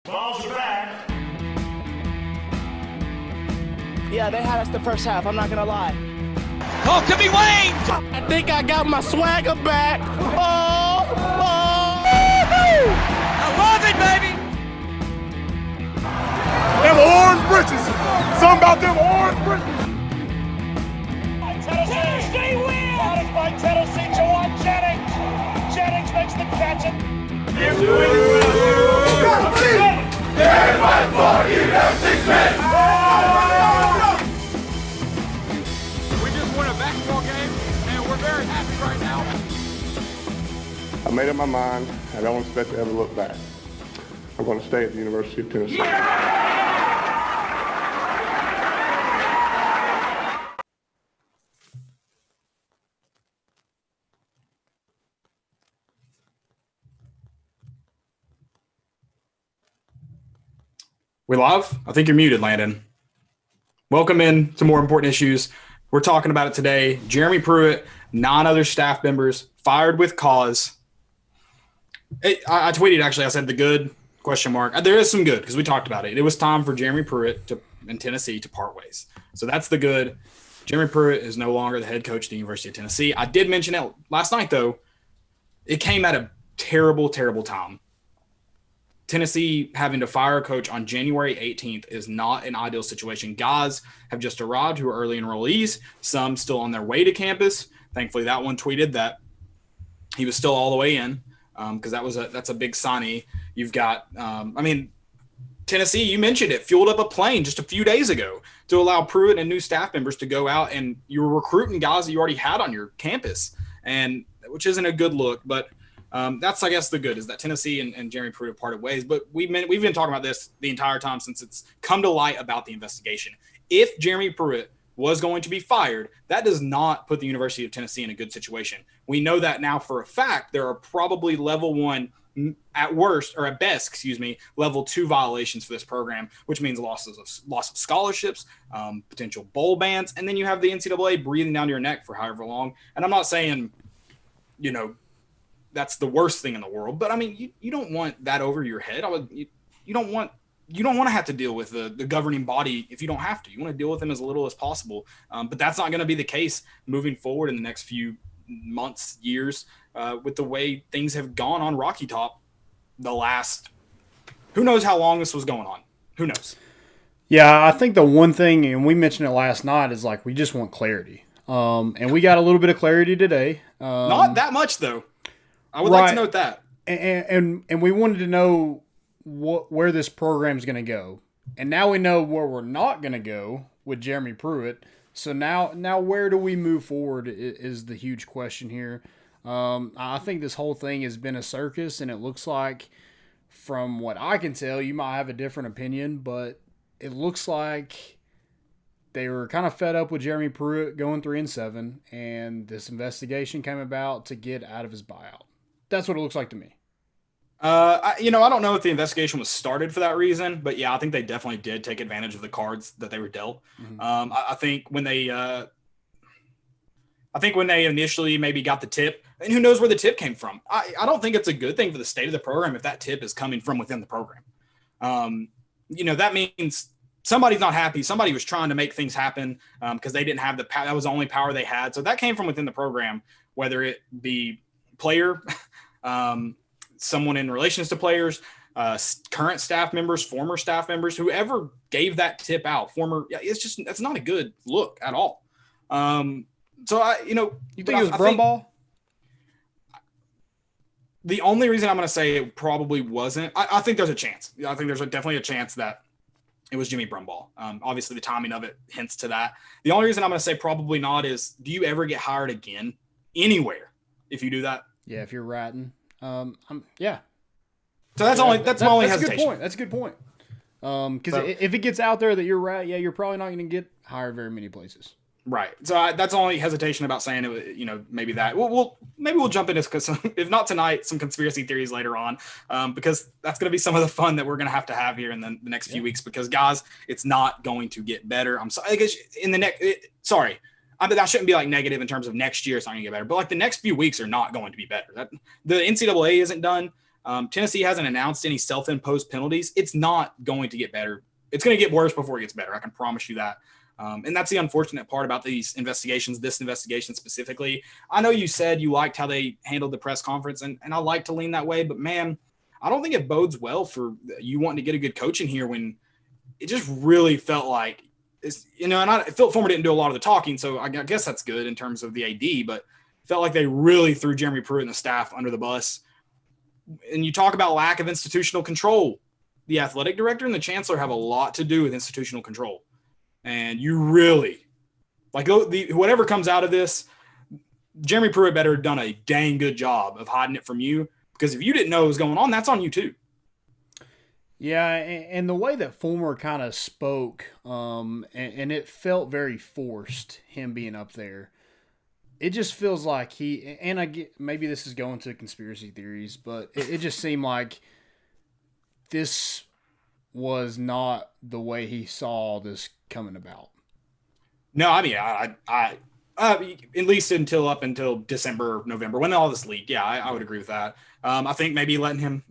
Vols are back. Yeah, they had us the first half, I'm not gonna lie. Oh, could be Wayne! I think I got my swagger back. Oh! I love it, baby! Them orange britches. Something about them orange britches. Tennessee wins! Got it by Tennessee to one Jennings. Jennings makes the catch. We just won a basketball game, and we're very happy right now. I made up my mind. I don't expect to ever look back. I'm going to stay at the University of Tennessee. We live? I think you're muted, Landon. Welcome in to More Important Issues. We're talking about it today. Jeremy Pruitt, 9 other staff members fired with cause. I tweeted, actually, I said the good, ? There is some good because we talked about it. It was time for Jeremy Pruitt in Tennessee to part ways. So that's the good. Jeremy Pruitt is no longer the head coach at the University of Tennessee. I did mention it last night, though. It came at a terrible, terrible time. Tennessee having to fire a coach on January 18th is not an ideal situation. Guys have just arrived who are early enrollees, some still on their way to campus. Thankfully, that one tweeted that he was still all the way in because that's a big signee. You've got, Tennessee, you mentioned it, fueled up a plane just a few days ago to allow Pruitt and new staff members to go out, and you were recruiting guys that you already had on your campus, and which isn't a good look, but that's, I guess, the good is that Tennessee and Jeremy Pruitt have parted ways. But we've been talking about this the entire time since it's come to light about the investigation. If Jeremy Pruitt was going to be fired, that does not put the University of Tennessee in a good situation. We know that now for a fact. There are probably level 1, at worst, or at best, level 2 violations for this program, which means loss of scholarships, potential bowl bans, and then you have the NCAA breathing down your neck for however long. And I'm not saying, that's the worst thing in the world, but I mean, you don't want that over your head. You don't want to have to deal with the governing body if you don't have to. You want to deal with them as little as possible. But that's not going to be the case moving forward in the next few months, years, with the way things have gone on Rocky Top the last, who knows how long this was going on. Who knows? Yeah, I think the one thing, and we mentioned it last night, is like we just want clarity. And we got a little bit of clarity today. Not that much, though. I would like to note that. And we wanted to know where this program is going to go. And now we know where we're not going to go with Jeremy Pruitt. So now where do we move forward is the huge question here. I think this whole thing has been a circus, and it looks like, from what I can tell, you might have a different opinion, but it looks like they were kind of fed up with Jeremy Pruitt going 3-7, and this investigation came about to get out of his buyout. That's what it looks like to me. I don't know if the investigation was started for that reason, but yeah, I think they definitely did take advantage of the cards that they were dealt. Mm-hmm. I think when they initially maybe got the tip, and who knows where the tip came from. I don't think it's a good thing for the state of the program if that tip is coming from within the program. That means somebody's not happy. Somebody was trying to make things happen because they didn't have the power. That was the only power they had. So that came from within the program, whether it be player, someone in relations to players, current staff members, former staff members, whoever gave that tip out, that's not a good look at all. You think it was Brumball? The only reason I'm going to say it probably wasn't, I think there's a chance. I think there's definitely a chance that it was Jimmy Brumball. Obviously the timing of it hints to that. The only reason I'm going to say probably not is, do you ever get hired again anywhere if you do that? Yeah, if you're ratting. Yeah. So that's my only hesitation. That's a good point. Because if it gets out there that you're right, yeah, you're probably not going to get hired very many places. Right. So that's the only hesitation about saying it. Maybe that. Maybe we'll jump into, because if not tonight, some conspiracy theories later on, because that's going to be some of the fun that we're going to have here in the next few weeks. Because guys, it's not going to get better. I'm sorry. I guess that shouldn't be like negative in terms of next year. It's not going to get better, but like the next few weeks are not going to be better. The NCAA isn't done. Tennessee hasn't announced any self-imposed penalties. It's not going to get better. It's going to get worse before it gets better. I can promise you that. And that's the unfortunate part about these investigations, this investigation specifically. I know you said you liked how they handled the press conference, and I like to lean that way, but man, I don't think it bodes well for you wanting to get a good coach in here when it just really felt like, Phil Fulmer didn't do a lot of the talking, so I guess that's good in terms of the AD, but it felt like they really threw Jeremy Pruitt and the staff under the bus. And you talk about lack of institutional control. The athletic director and the chancellor have a lot to do with institutional control. And you really, whatever comes out of this, Jeremy Pruitt better have done a dang good job of hiding it from you, because if you didn't know what was going on, that's on you too. Yeah, and the way that Fulmer kind of spoke, and it felt very forced, him being up there. It just feels like I get, maybe this is going to conspiracy theories, but it just seemed like this was not the way he saw this coming about. No, I mean, I at least up until December, November, when all this leaked. Yeah, I would agree with that. I think maybe letting him,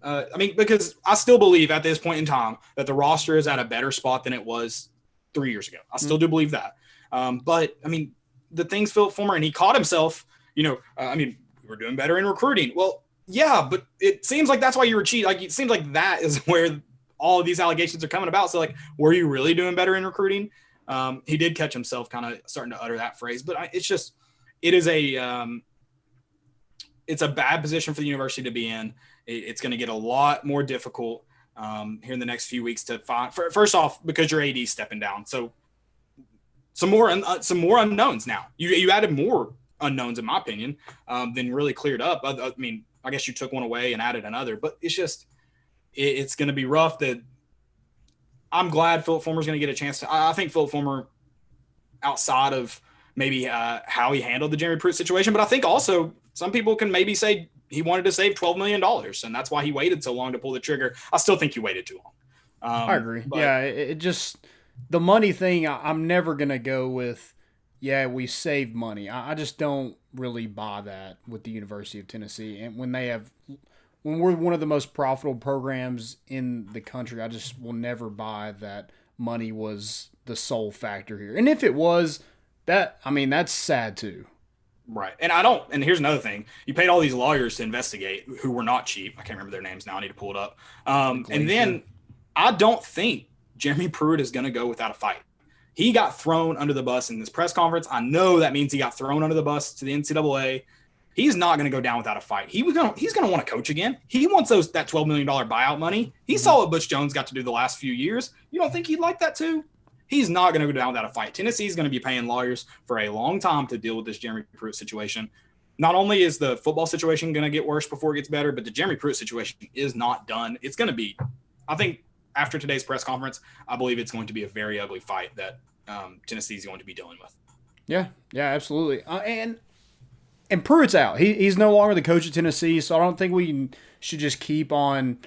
because I still believe at this point in time that the roster is at a better spot than it was 3 years ago. I still do believe that. But I mean, the things Phil Fulmer, and he caught himself, we're doing better in recruiting. Well, yeah, but it seems like that's why you were cheating. Like, it seems like that is where all of these allegations are coming about. So, like, were you really doing better in recruiting? He did catch himself kind of starting to utter that phrase, but it's a bad position for the university to be in. It's going to get a lot more difficult here in the next few weeks to find. First off, because your AD is stepping down, so some more unknowns now. You added more unknowns, in my opinion, than really cleared up. I mean, I guess you took one away and added another, but it's going to be rough. That I'm glad Philip Fulmer's going to get a chance to. I think Philip Fulmer, outside of maybe how he handled the Jeremy Pruitt situation, but I think also some people can maybe say he wanted to save $12 million, and that's why he waited so long to pull the trigger. I still think he waited too long. I agree. Yeah, it just the money thing. I'm never going to go with. Yeah, we saved money. I just don't really buy that with the University of Tennessee, and when we're one of the most profitable programs in the country, I just will never buy that money was the sole factor here. And if it was, that's sad too. Right. And here's another thing. You paid all these lawyers to investigate who were not cheap. I can't remember their names now. I need to pull it up. And then I don't think Jeremy Pruitt is going to go without a fight. He got thrown under the bus in this press conference. I know that means he got thrown under the bus to the NCAA. He's not going to go down without a fight. He's going to want to coach again. He wants that $12 million buyout money. He saw what Butch Jones got to do the last few years. You don't think he'd like that too? He's not going to go down without a fight. Tennessee's going to be paying lawyers for a long time to deal with this Jeremy Pruitt situation. Not only is the football situation going to get worse before it gets better, but the Jeremy Pruitt situation is not done. It's going to be, I think, after today's press conference, I believe it's going to be a very ugly fight that Tennessee is going to be dealing with. Yeah, absolutely. And Pruitt's out. He's no longer the coach of Tennessee, so I don't think we should just keep on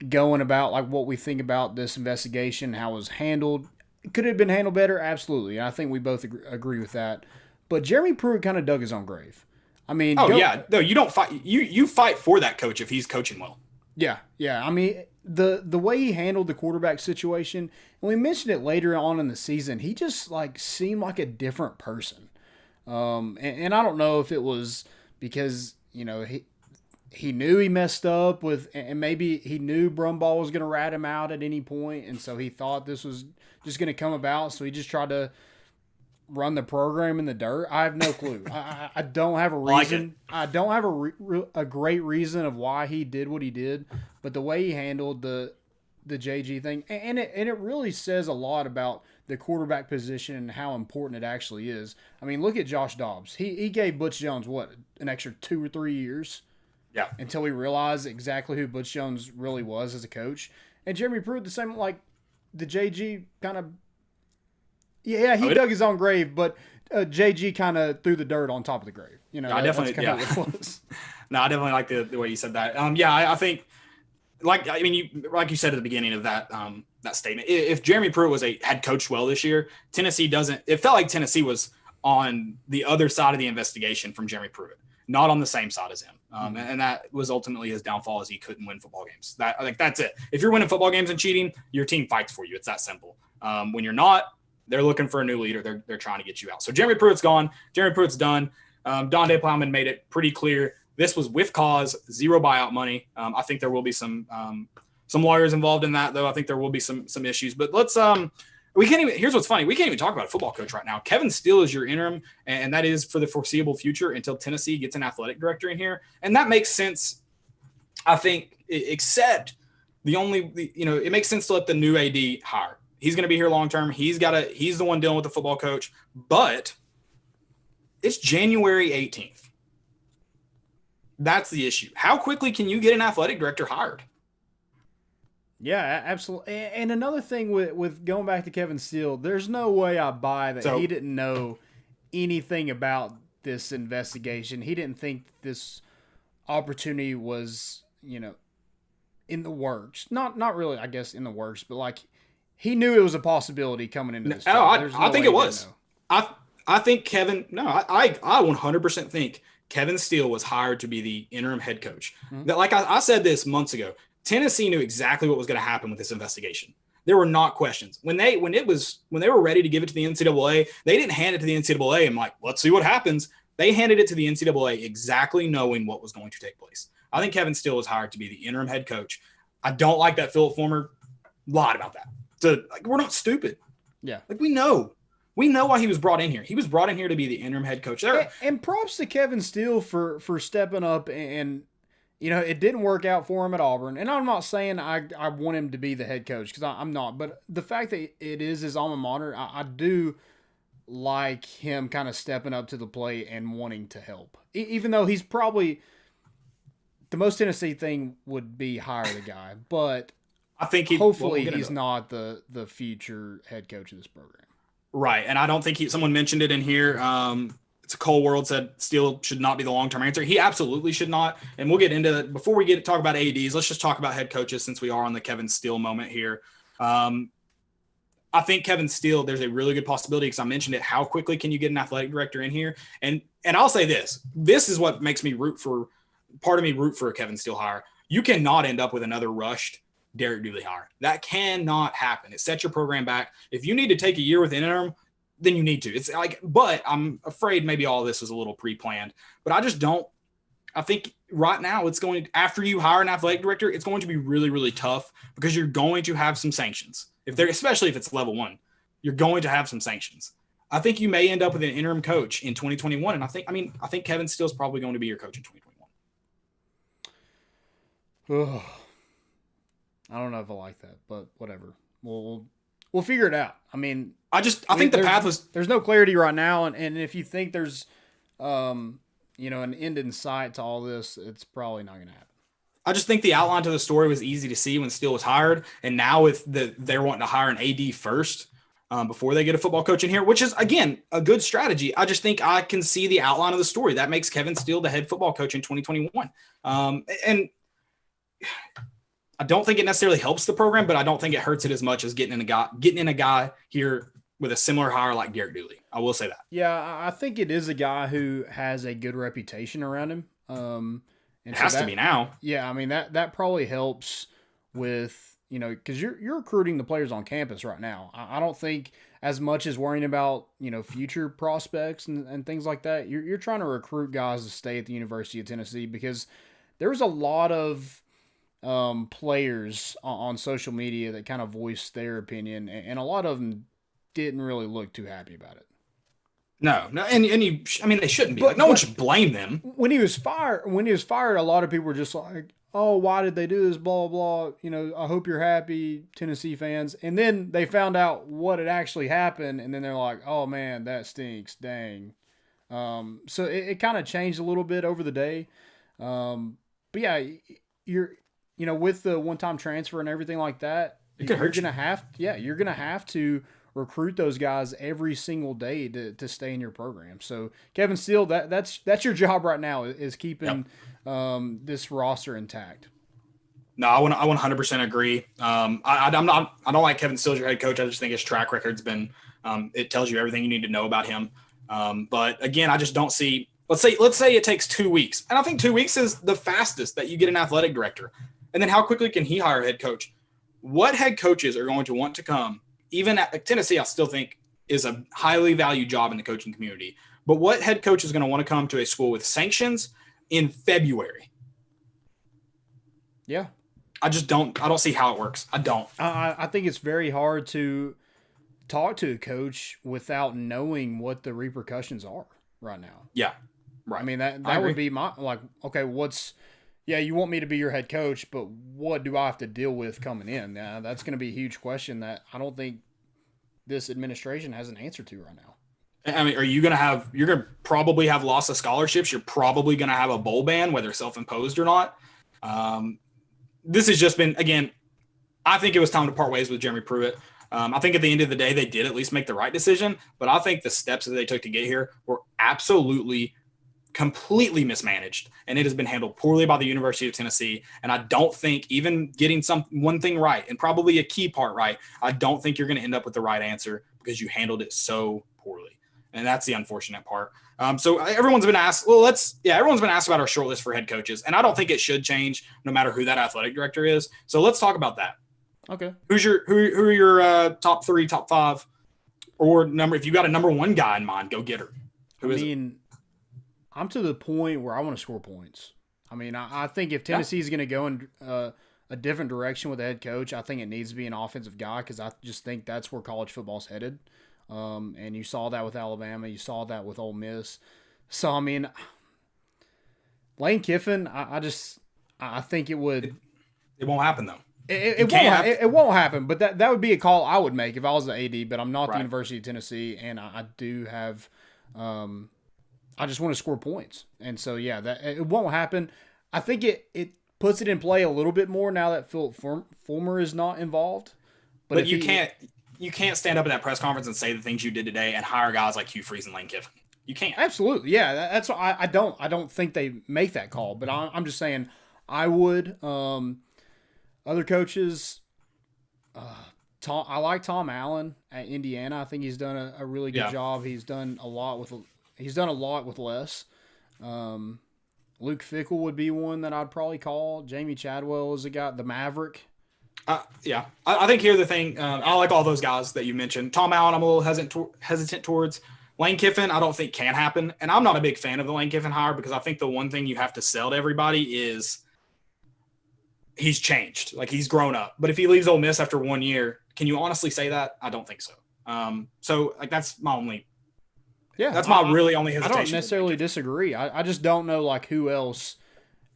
going about like what we think about this investigation, how it was handled. Could it have been handled better? Absolutely. I think we both agree with that. But Jeremy Pruitt kind of dug his own grave. I mean, yeah. No, you don't fight. You fight for that coach if he's coaching well. Yeah. I mean, the way he handled the quarterback situation, and we mentioned it later on in the season, he just like seemed like a different person. And I don't know if it was because, he knew he messed up with, and maybe he knew Brumbaugh was going to rat him out at any point, and so he thought this was just going to come about, so he just tried to run the program in the dirt. I have no clue. I don't have a reason. I don't have a great reason of why he did what he did, but the way he handled the JG thing, and it really says a lot about the quarterback position and how important it actually is. I mean, look at Josh Dobbs. He gave Butch Jones, an extra 2 or 3 years? Yeah. Until he realized exactly who Butch Jones really was as a coach. And Jeremy Pruitt, the same, like the JG kind of, he dug his own grave, but JG kind of threw the dirt on top of the grave. I definitely, that's kind of what it was. No, I definitely like the way you said that. I think, like you said at the beginning of that statement, if Jeremy Pruitt had coached well this year, it felt like Tennessee was on the other side of the investigation from Jeremy Pruitt. not on the same side as him. And that was ultimately his downfall, is he couldn't win football games. I think that's it. If you're winning football games and cheating, your team fights for you. It's that simple. When you're not, they're looking for a new leader. They're trying to get you out. So Jeremy Pruitt's gone. Jeremy Pruitt's done. Donde Plowman made it pretty clear. This was with cause, zero buyout money. I think there will be some lawyers involved in that, though. I think there will be some issues. But let's we can't even. Here's what's funny: we can't even talk about a football coach right now. Kevin Steele is your interim, and that is for the foreseeable future until Tennessee gets an athletic director in here, and that makes sense. I think, except it makes sense to let the new AD hire. He's going to be here long term. He's the one dealing with the football coach, but it's January 18th. That's the issue. How quickly can you get an athletic director hired? Yeah, absolutely. And another thing with going back to Kevin Steele, there's no way I buy that he didn't know anything about this investigation. He didn't think this opportunity was, in the works. Not really, I guess, in the works, but like he knew it was a possibility coming into this. I think it was. I think Kevin. No, I 100% think Kevin Steele was hired to be the interim head coach. Mm-hmm. That, like I said this months ago, Tennessee knew exactly what was going to happen with this investigation. There were not questions. When they were ready to give it to the NCAA, they didn't hand it to the NCAA and like, let's see what happens. They handed it to the NCAA exactly knowing what was going to take place. I think Kevin Steele was hired to be the interim head coach. I don't like that Philip Fulmer lied about that. So, we're not stupid. Yeah. We know why he was brought in here. He was brought in here to be the interim head coach. And props to Kevin Steele for stepping up and it didn't work out for him at Auburn. And I'm not saying I want him to be the head coach because I'm not. But the fact that it is his alma mater, I do like him kind of stepping up to the plate and wanting to help. Even though he's probably the most Tennessee thing would be hire the guy. But I think hopefully he's not the future head coach of this program. Right. And I don't think someone mentioned it in here. It's a Cole World said Steele should not be the long-term answer. He absolutely should not. And we'll get into that. Before we talk about ADs, let's just talk about head coaches since we are on the Kevin Steele moment here. I think Kevin Steele, there's a really good possibility because I mentioned it. How quickly can you get an athletic director in here? And I'll say this. This is what makes me root for a Kevin Steele hire. You cannot end up with another rushed Derek Dooley hire. That cannot happen. It sets your program back. If you need to take a year with an interim, then you need to. It's like, but I'm afraid maybe all of this was a little pre-planned. But I think right now it's going, after you hire an athletic director, it's going to be really, really tough because you're going to have some sanctions. Especially if it's level one, you're going to have some sanctions. I think you may end up with an interim coach in 2021. And I think Kevin Steele's probably going to be your coach in 2021. I don't know if I like that, but whatever. We'll figure it out. I mean, I think the path was. There's no clarity right now, and if you think there's, an end in sight to all this, it's probably not going to happen. I just think the outline to the story was easy to see when Steele was hired, and now they're wanting to hire an AD first before they get a football coach in here, which is again a good strategy. I just think I can see the outline of the story that makes Kevin Steele the head football coach in 2021, and I don't think it necessarily helps the program, but I don't think it hurts it as much as getting in a guy here with a similar hire like Derek Dooley. I will say that. Yeah, I think it is a guy who has a good reputation around him. It has to be now. Yeah, I mean that probably helps with because you're recruiting the players on campus right now. I don't think as much as worrying about future prospects and things like that. You're trying to recruit guys to stay at the University of Tennessee because there's a lot of players on social media that kind of voiced their opinion, and a lot of them didn't really look too happy about it. No, and they shouldn't be. No one should blame them. When he was fired, a lot of people were just like, "Oh, why did they do this?" Blah blah. I hope you're happy, Tennessee fans. And then they found out what had actually happened, and then they're like, "Oh man, that stinks. Dang." So it kind of changed a little bit over the day. But yeah, you're with the one-time transfer and everything like that, you're gonna have to recruit those guys every single day to stay in your program. So Kevin Steele, that's your job right now is keeping this roster intact. No, I 100% agree. I don't like Kevin Steele as your head coach. I just think his track record's been it tells you everything you need to know about him. But again, I just don't see Let's say it takes 2 weeks. And I think 2 weeks is the fastest that you get an athletic director. And then how quickly can he hire a head coach? What head coaches are going to want to come? Even at Tennessee, I still think is a highly valued job in the coaching community. But what head coach is going to want to come to a school with sanctions in February? Yeah. I don't see how it works. I don't. I think it's very hard to talk to a coach without knowing what the repercussions are right now. Yeah. Right. I mean, that would be my, like, okay, you want me to be your head coach, but what do I have to deal with coming in? That's going to be a huge question that I don't think this administration has an answer to right now. I mean, you're going to probably have loss of scholarships. You're probably going to have a bowl ban, whether self-imposed or not. This has just been, again, I think it was time to part ways with Jeremy Pruitt. I think at the end of the day, they did at least make the right decision, but I think the steps that they took to get here were absolutely, completely mismanaged, and it has been handled poorly by the University of Tennessee. And I don't think even getting one thing right, and probably a key part right, I don't think you're going to end up with the right answer because you handled it so poorly. And that's the unfortunate part. So everyone's been asked, everyone's been asked about our short list for head coaches. And I don't think it should change no matter who that athletic director is. So let's talk about that. Okay. Who are your top 3, top 5, or if you got a number 1 guy in mind, go get her. I'm to the point where I want to score points. I mean, I think if Tennessee is going to go in a different direction with a head coach, I think it needs to be an offensive guy because I just think that's where college football's headed. And you saw that with Alabama. You saw that with Ole Miss. So, I mean, Lane Kiffin, I think it would. It won't happen, though. It won't happen, but that would be a call I would make if I was the AD, but I'm not right. the University of Tennessee, and I do have I just want to score points. And so, that it won't happen. I think it puts it in play a little bit more now that Fulmer is not involved. But you can't stand up at that press conference and say the things you did today and hire guys like Hugh Freeze and Lane Kiffin. You can't. Absolutely. Yeah, that's why I don't think they make that call, but I'm just saying I would. Other coaches, I like Tom Allen at Indiana. I think he's done a really good job. He's done a lot with less. Luke Fickell would be one that I'd probably call. Jamie Chadwell is a guy, the Maverick. I think here's the thing. I like all those guys that you mentioned. Tom Allen, I'm a little hesitant towards. Lane Kiffin, I don't think can happen. And I'm not a big fan of the Lane Kiffin hire because I think the one thing you have to sell to everybody is he's changed. Like, he's grown up. But if he leaves Ole Miss after 1 year, can you honestly say that? I don't think so. So that's my only that's my really only hesitation. I don't necessarily disagree. I just don't know, like, who else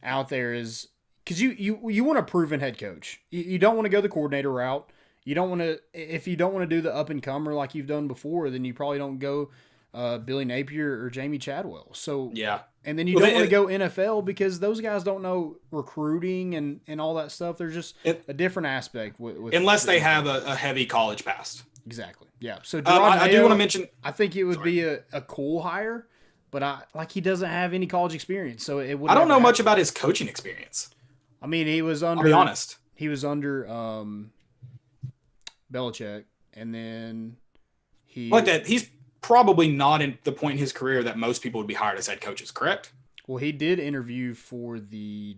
out there is – because you want a proven head coach. You don't want to go the coordinator route. You don't want to – if you don't want to do the up-and-comer like you've done before, then you probably don't go Billy Napier or Jamie Chadwell. So yeah. And then you don't want to go NFL because those guys don't know recruiting and all that stuff. There's just a different aspect. With unless they have a heavy college past. Exactly. Yeah. So I do want to mention – I think it would be a cool hire, but he doesn't have any college experience. So it would. I don't know much about his coaching experience. I mean, he was under. I'll be honest. He was under Belichick, and then he's probably not in the point in his career that most people would be hired as head coaches. Correct? Well, he did interview for the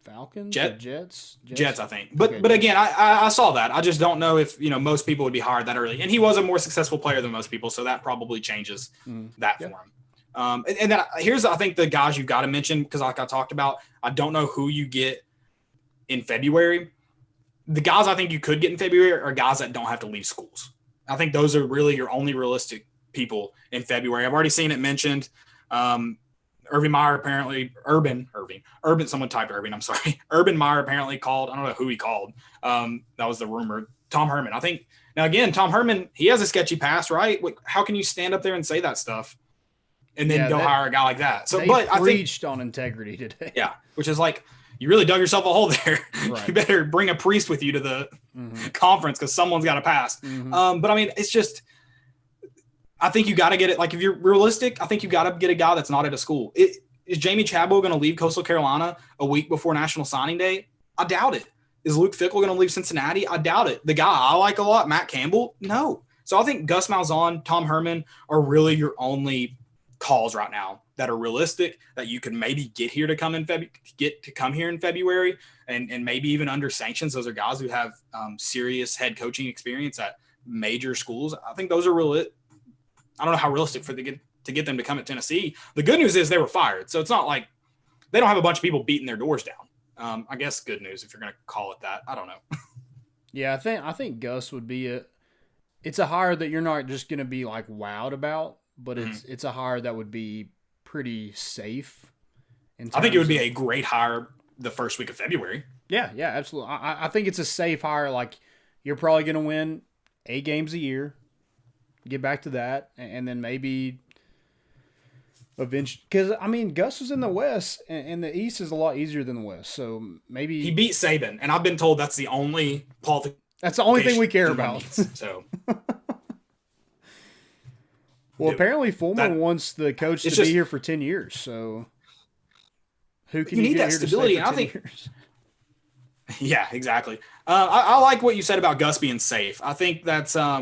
Falcons, Jets, I think. But again, I saw that. I just don't know if most people would be hired that early. And he was a more successful player than most people, so that probably changes that for him. And then here's, I think, the guys you've got to mention, because like I talked about, I don't know who you get in February. The guys I think you could get in February are guys that don't have to leave schools. I think those are really your only realistic people in February. I've already seen it mentioned. Urban Meyer apparently – Urban, someone typed Urban, I'm sorry. Urban Meyer apparently called – I don't know who he called. That was the rumor. Tom Herman. I think – now, again, Tom Herman, he has a sketchy past, right? How can you stand up there and say that stuff? And then go hire a guy like that. So, but I preached on integrity today. Yeah, which is like, you really dug yourself a hole there. Right. You better bring a priest with you to the conference because someone's got to pass. But I mean, it's just, I think you got to get it. Like, if you're realistic, I think you got to get a guy that's not at a school. Is Jamie Chadwell going to leave Coastal Carolina a week before National Signing Day? I doubt it. Is Luke Fickell going to leave Cincinnati? I doubt it. The guy I like a lot, Matt Campbell, no. So I think Gus Malzahn, Tom Herman are really your only calls right now that are realistic, that you can maybe get here to come in here in February, and maybe even under sanctions. Those are guys who have serious head coaching experience at major schools. I think those are real. I don't know how realistic to get them to come at Tennessee. The good news is they were fired, so it's not like they don't have a bunch of people beating their doors down. I guess good news if you're going to call it that. I don't know. Yeah, I think Gus would be it's a hire that you're not just going to be like wowed about, but it's a hire that would be pretty safe. I think it would be a great hire the first week of February. Yeah, absolutely. I think it's a safe hire. Like, you're probably going to win 8 games a year, get back to that, and then maybe eventually, because I mean, Gus was in the West, and the East is a lot easier than the West. So maybe he beat Saban, and I've been told that's the only That's the only thing we care about. So, well, apparently Fulmer wants the coach to be here for 10 years. So who can you need that stability? And I think, years? Yeah, exactly. I like what you said about Gus being safe. I think that's I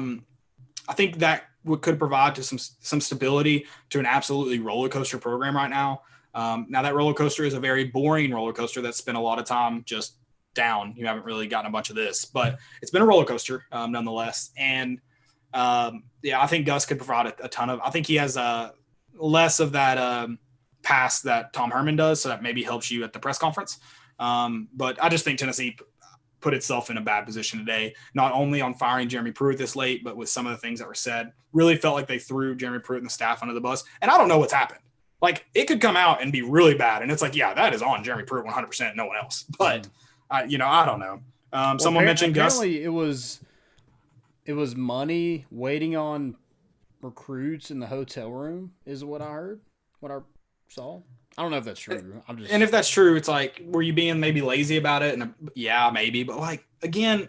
think that could provide to some stability to an absolutely roller coaster program right now. Now that roller coaster is a very boring roller coaster that's spent a lot of time just down. You haven't really gotten a bunch of this, but it's been a roller coaster nonetheless. And yeah, I think Gus could provide a ton of. I think he has less of that pass that Tom Herman does, so that maybe helps you at the press conference. But I just think Tennessee put itself in a bad position today, not only on firing Jeremy Pruitt this late, but with some of the things that were said. Really felt like they threw Jeremy Pruitt and the staff under the bus. And I don't know what's happened. Like, it could come out and be really bad. And it's like, yeah, that is on Jeremy Pruitt 100%, no one else. But, I don't know. Someone mentioned Gus. Apparently it was money waiting on recruits in the hotel room is what I heard, what I saw. I don't know if that's true. And if that's true, it's like, were you being maybe lazy about it? And yeah, maybe. But like, again,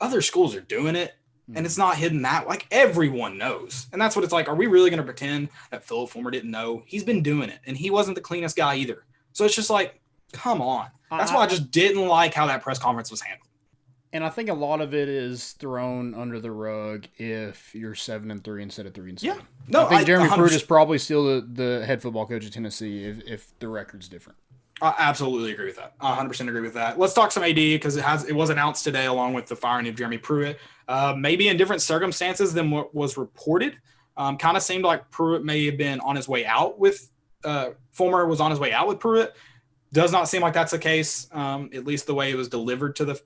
other schools are doing it, and it's not hidden that. Like, everyone knows. And that's what it's like. Are we really going to pretend that Philip Fulmer didn't know? He's been doing it, and he wasn't the cleanest guy either. So it's just like, come on. That's why I just didn't like how that press conference was handled. And I think a lot of it is thrown under the rug if you're 7-3 instead of 3-7. Yeah, no, I think Jeremy Pruitt is probably still the head football coach at Tennessee if the record's different. I absolutely agree with that. I 100% agree with that. Let's talk some AD because it was announced today along with the firing of Jeremy Pruitt. Maybe in different circumstances than what was reported. Kind of seemed like Pruitt may have been on his way out with Fulmer was on his way out with Pruitt. Does not seem like that's the case, at least the way it was delivered to the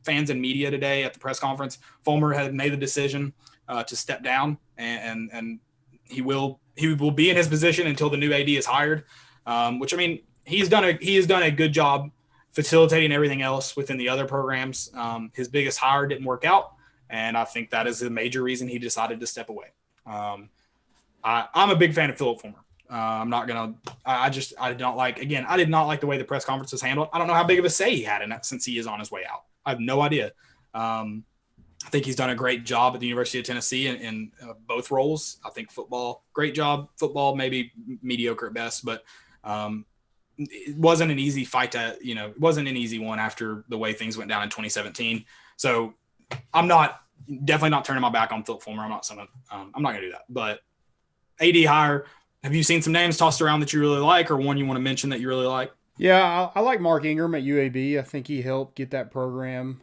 fans and media today at the press conference. Fulmer had made the decision to step down, and he will be in his position until the new AD is hired. Which, I mean, he has done a good job facilitating everything else within the other programs. His biggest hire didn't work out, and I think that is the major reason he decided to step away. I'm a big fan of Philip Fulmer. I did not like the way the press conference was handled. I don't know how big of a say he had in it since he is on his way out. I have no idea. I think he's done a great job at the University of Tennessee in both roles. I think great job. Football, maybe mediocre at best, but it wasn't an easy fight it wasn't an easy one after the way things went down in 2017. So I'm definitely not turning my back on Philip Fulmer. I'm not going to do that, but AD hire. Have you seen some names tossed around that you really like, or one you want to mention that you really like? Yeah, I like Mark Ingram at UAB. I think he helped get that program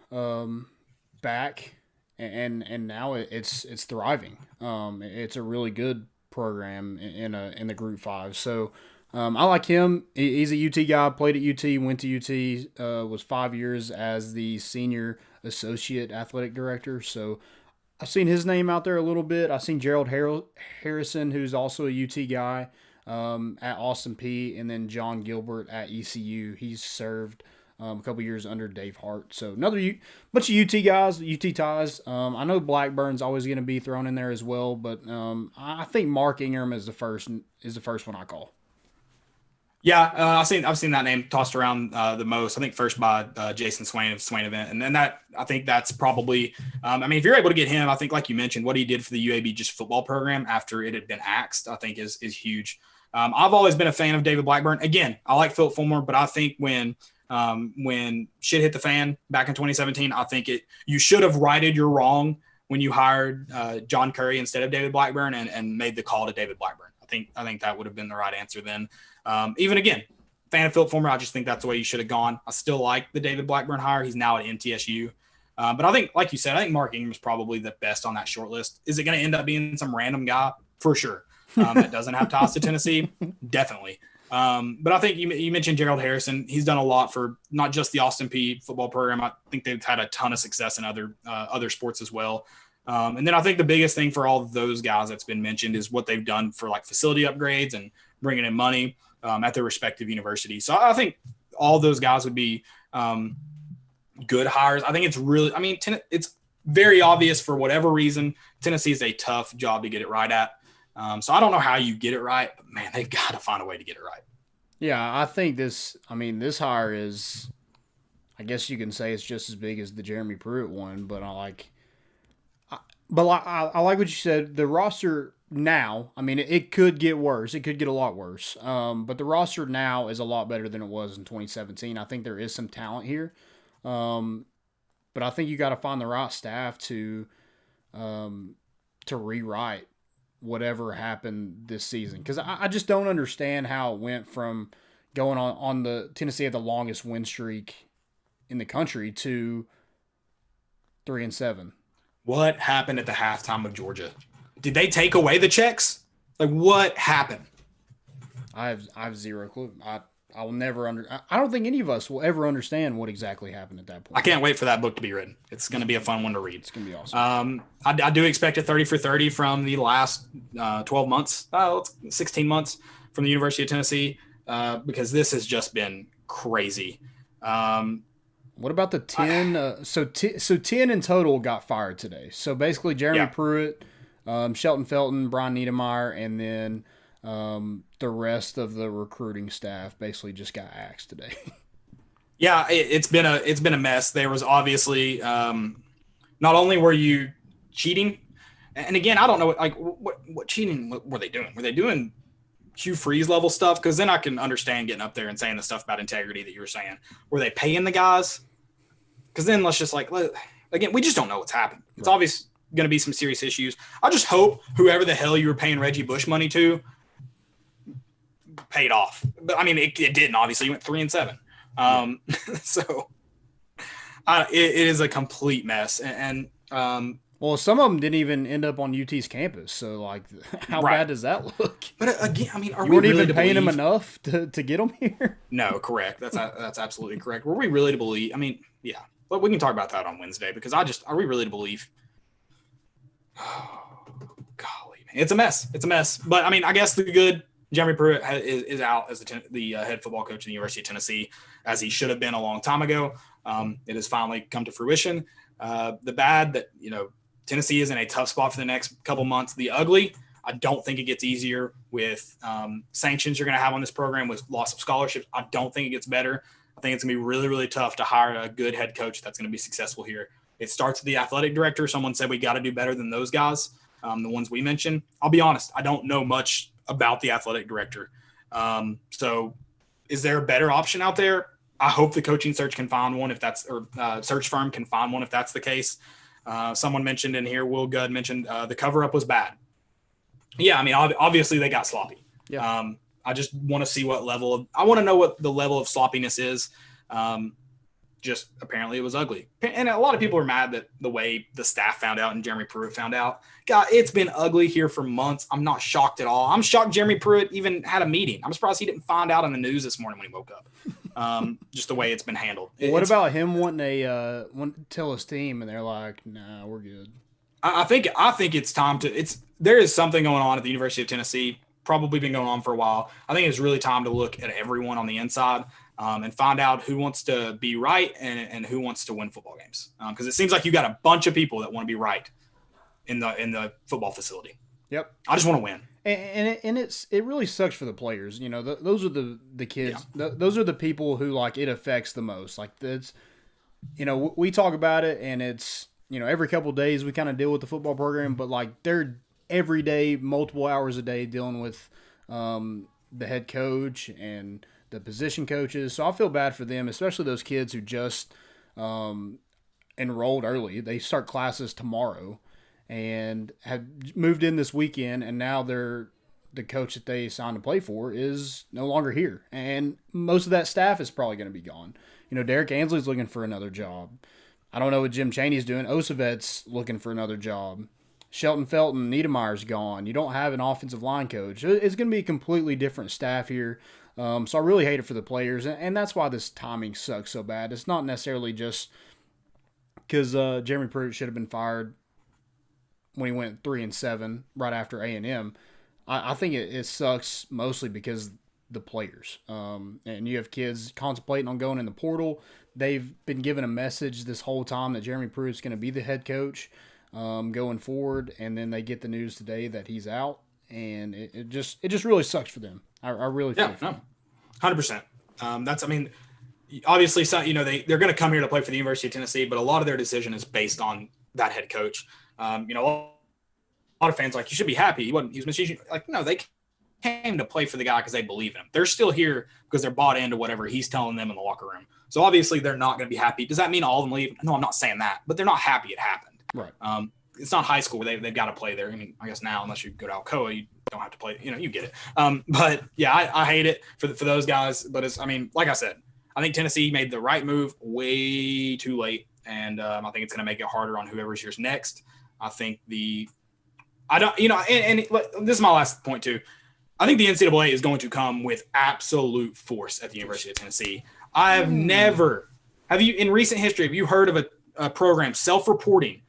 back, and now it's thriving. It's a really good program in the Group 5. So I like him. He's a UT guy. Played at UT. Went to UT. Was 5 years as the senior associate athletic director. So I've seen his name out there a little bit. I've seen Gerald Harrison, who's also a UT guy, at Austin Peay, and then John Gilbert at ECU. He's served a couple years under Dave Hart. So another bunch of UT guys, UT ties. I know Blackburn's always going to be thrown in there as well, but I think Mark Ingram is the first one I call. Yeah, I've seen that name tossed around the most. I think first by Jason Swain of Swain Event, and then I think that's probably. If you're able to get him, I think like you mentioned, what he did for the UAB just football program after it had been axed, I think is huge. I've always been a fan of David Blackburn. Again, I like Philip Fulmer, but I think when shit hit the fan back in 2017, I think you should have righted your wrong when you hired John Curry instead of David Blackburn and made the call to David Blackburn. think that would have been the right answer then. Even again, fan of Fulmer, I just think that's the way you should have gone. I still like the David Blackburn hire. He's now at MTSU. But I think, like you said, I think Mark Ingram's probably the best on that short list. Is it going to end up being some random guy? For sure. That doesn't have ties to Tennessee? Definitely. But I think you mentioned Gerald Harrison. He's done a lot for not just the Austin Peay football program. I think they've had a ton of success in other sports as well. And then I think the biggest thing for all of those guys that's been mentioned is what they've done for like facility upgrades and bringing in money at their respective universities. So I think all those guys would be good hires. I think it's really, it's very obvious for whatever reason, Tennessee is a tough job to get it right at. So I don't know how you get it right, but man, they've got to find a way to get it right. Yeah, I think this hire is, I guess you can say it's just as big as the Jeremy Pruitt one, but I like what you said. The roster now, it could get worse. It could get a lot worse. But the roster now is a lot better than it was in 2017. I think there is some talent here. But I think you got to find the right staff to rewrite whatever happened this season. Because I just don't understand how it went from going on the Tennessee had the longest win streak in the country to 3-7. What happened at the halftime of Georgia? Did they take away the checks? Like, what happened? I have zero clue. I will never I don't think any of us will ever understand what exactly happened at that point. I can't wait for that book to be written. It's going to be a fun one to read. It's going to be awesome. I do expect a 30 for 30 from the last 12 months, 16 months from the University of Tennessee, because this has just been crazy. What about the 10? So 10 in total got fired today. So basically Jeremy Pruitt, Shelton Felton, Brian Niedermeyer, and then the rest of the recruiting staff basically just got axed today. Yeah, it's been a mess. There was obviously not only were you cheating, and again, I don't know what cheating were they doing? Were they doing Hugh Freeze level stuff? Because then I can understand getting up there and saying the stuff about integrity that you were saying. Were they paying the guys? Because then let's just again, we just don't know what's happened. It's obvious going to be some serious issues. I just hope whoever the hell you were paying Reggie Bush money to paid off. But it didn't. Obviously, you went 3-7. So it is a complete mess. And well, some of them didn't even end up on UT's campus. So how bad does that look? But again, are you we weren't really even paying them enough to get them here? No, correct. That's absolutely correct. Were we really to believe? Yeah. But we can talk about that on Wednesday because are we really to believe? Oh, golly, man. It's a mess. It's a mess. But I guess the good, Jeremy Pruitt is out as the head football coach in the University of Tennessee, as he should have been a long time ago. It has finally come to fruition. The bad that, Tennessee is in a tough spot for the next couple months. The ugly, I don't think it gets easier with sanctions you're going to have on this program, with loss of scholarships. I don't think it gets better. I think it's going to be really, really tough to hire a good head coach that's going to be successful here. It starts with the athletic director. Someone said we got to do better than those guys, the ones we mentioned. I'll be honest, I don't know much about the athletic director. So is there a better option out there? I hope the coaching search can find one search firm can find one if that's the case. Someone mentioned in here, Will Gudd mentioned the cover-up was bad. Yeah, obviously they got sloppy. Yeah. I just want to see I want to know what the level of sloppiness is. Just apparently it was ugly. And a lot of people are mad that the way the staff found out and Jeremy Pruitt found out. God, it's been ugly here for months. I'm not shocked at all. I'm shocked Jeremy Pruitt even had a meeting. I'm surprised he didn't find out on the news this morning when he woke up. Just the way it's been handled. What about him wanting to tell his team and they're like, nah, we're good? I think it's time there is something going on at the University of Tennessee, probably been going on for a while. I think it's really time to look at everyone on the inside and find out who wants to be right and who wants to win football games. Because it seems like you got a bunch of people that want to be right in the football facility. Yep. I just want to win. And it really sucks for the players. Those are the kids. Yeah. Those are the people who it affects the most. That's, we talk about it and it's, every couple of days we kind of deal with the football program, but they're every day, multiple hours a day dealing with the head coach and the position coaches. So I feel bad for them, especially those kids who just enrolled early. They start classes tomorrow and have moved in this weekend, and now they're the coach that they signed to play for is no longer here. And most of that staff is probably going to be gone. Derek Ansley's looking for another job. I don't know what Jim Chaney's doing. Osavet's looking for another job. Shelton Felton, Niedermeyer's gone. You don't have an offensive line coach. It's going to be a completely different staff here. So I really hate it for the players, and that's why this timing sucks so bad. It's not necessarily just because Jeremy Pruitt should have been fired when he went 3-7 right after A&M. I think it sucks mostly because the players. And you have kids contemplating on going in the portal. They've been given a message this whole time that Jeremy Pruitt's going to be the head coach going forward, and then they get the news today that he's out, and it just really sucks for them. I really feel for them. 100%. Obviously, they're going to come here to play for the University of Tennessee, but a lot of their decision is based on that head coach. A lot of fans you should be happy. He was misleading. No, they came to play for the guy because they believe in him. They're still here because they're bought into whatever he's telling them in the locker room. So obviously they're not going to be happy. Does that mean all of them leave? No, I'm not saying that, but they're not happy it happened. Right. It's not high school where they've got to play there. I guess now, unless you go to Alcoa, you don't have to play. You get it. But yeah, I hate it for those guys. But like I said, I think Tennessee made the right move way too late, and I think it's going to make it harder on whoever's here's next. I think this is my last point too. I think the NCAA is going to come with absolute force at the University of Tennessee. In recent history, have you heard of a program self-reporting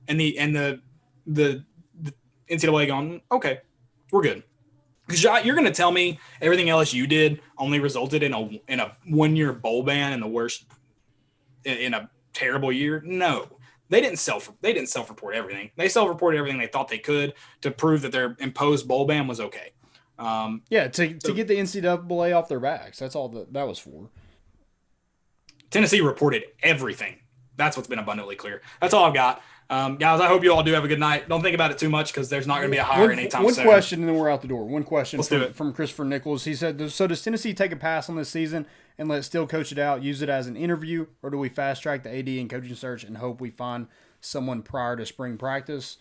and the NCAA going, okay, we're good? Because you're going to tell me everything LSU did only resulted in a 1-year bowl ban in a terrible year? No, they didn't self-report everything. They self-reported everything they thought they could to prove that their imposed bowl ban was okay. To get the NCAA off their backs. That's all that was for. Tennessee reported everything. That's what's been abundantly clear. That's all I've got. Guys, I hope you all do have a good night. Don't think about it too much because there's not going to be a hire anytime soon. One question, and then we're out the door. One question from Christopher Nichols. He said, so does Tennessee take a pass on this season and let Steele coach it out, use it as an interview, or do we fast-track the AD and coaching search and hope we find someone prior to spring practice?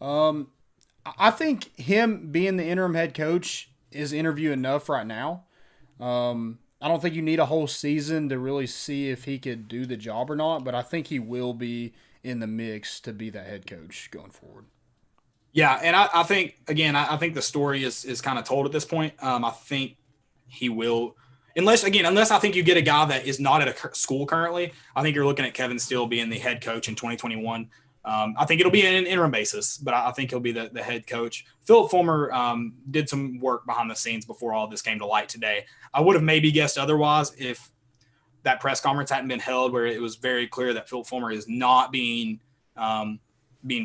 I think him being the interim head coach is interview enough right now. I don't think you need a whole season to really see if he could do the job or not, but I think he will be in the mix to be that head coach going forward. Yeah, and I think, again, I think the story is kind of told at this point. I think he will – unless I think you get a guy that is not at a school currently, I think you're looking at Kevin Steele being the head coach in 2021. I think it'll be an interim basis, but I think he'll be the head coach. Philip Fulmer did some work behind the scenes before all this came to light today. I would have maybe guessed otherwise if that press conference hadn't been held where it was very clear that Philip Fulmer is not being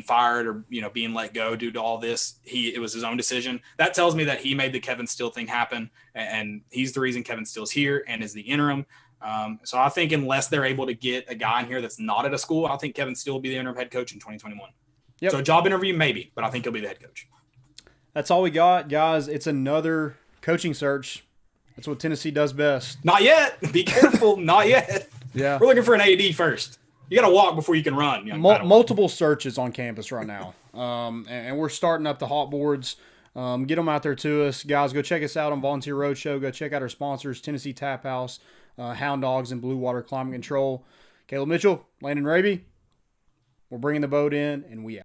fired or being let go due to all this. It was his own decision. That tells me that he made the Kevin Steele thing happen, and he's the reason Kevin Steele's here and is the interim. So I think unless they're able to get a guy in here that's not at a school, I think Kevin Steele will be the interim head coach in 2021. Yep. So a job interview, maybe, but I think he'll be the head coach. That's all we got, guys. It's another coaching search. That's what Tennessee does best. Not yet. Be careful. Not yet. Yeah. We're looking for an AD first. You got to walk before you can run. Multiple searches on campus right now. And we're starting up the hot boards. Get them out there to us. Guys, go check us out on Volunteer Roadshow. Go check out our sponsors, Tennessee Tap House, Hound Dogs, and Blue Water Climate Control. Caleb Mitchell, Landon Raby. We're bringing the boat in, and we out.